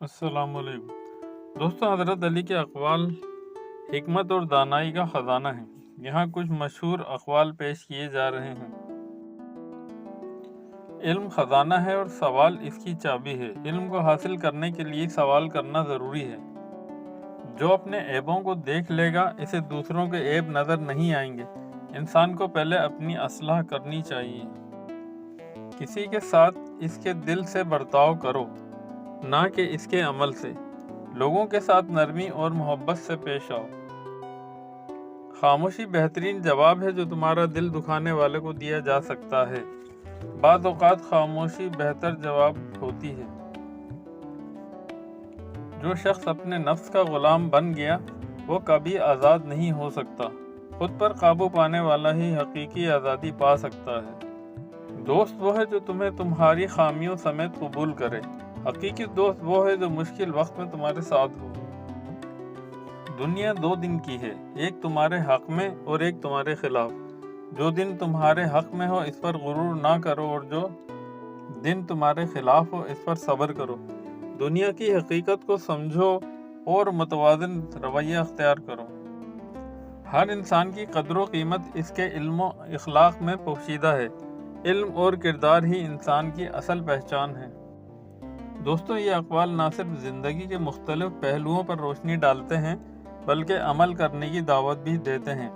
السلام علیکم دوستوں، حضرت علی کے اقوال حکمت اور دانائی کا خزانہ ہیں۔ یہاں کچھ مشہور اقوال پیش کیے جا رہے ہیں۔ علم خزانہ ہے اور سوال اس کی چابی ہے۔ علم کو حاصل کرنے کے لیے سوال کرنا ضروری ہے۔ جو اپنے عیبوں کو دیکھ لے گا، اسے دوسروں کے عیب نظر نہیں آئیں گے۔ انسان کو پہلے اپنی اصلاح کرنی چاہیے۔ کسی کے ساتھ اس کے دل سے برتاؤ کرو، نہ کہ اس کے عمل سے۔ لوگوں کے ساتھ نرمی اور محبت سے پیش آؤ۔ خاموشی بہترین جواب ہے جو تمہارا دل دکھانے والے کو دیا جا سکتا ہے۔ بعض اوقات خاموشی بہتر جواب ہوتی ہے۔ جو شخص اپنے نفس کا غلام بن گیا، وہ کبھی آزاد نہیں ہو سکتا۔ خود پر قابو پانے والا ہی حقیقی آزادی پا سکتا ہے۔ دوست وہ ہے جو تمہیں تمہاری خامیوں سمیت قبول کرے۔ حقیقی دوست وہ ہے جو مشکل وقت میں تمہارے ساتھ ہو۔ دنیا دو دن کی ہے، ایک تمہارے حق میں اور ایک تمہارے خلاف۔ جو دن تمہارے حق میں ہو اس پر غرور نہ کرو، اور جو دن تمہارے خلاف ہو اس پر صبر کرو۔ دنیا کی حقیقت کو سمجھو اور متوازن رویہ اختیار کرو۔ ہر انسان کی قدر و قیمت اس کے علم و اخلاق میں پوشیدہ ہے۔ علم اور کردار ہی انسان کی اصل پہچان ہے۔ دوستوں، یہ اقوال نہ صرف زندگی کے مختلف پہلوؤں پر روشنی ڈالتے ہیں، بلکہ عمل کرنے کی دعوت بھی دیتے ہیں۔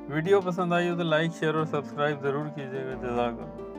ویڈیو پسند آئی ہو تو لائک، شیئر اور سبسکرائب ضرور کیجیے گا۔ جزاک اللہ۔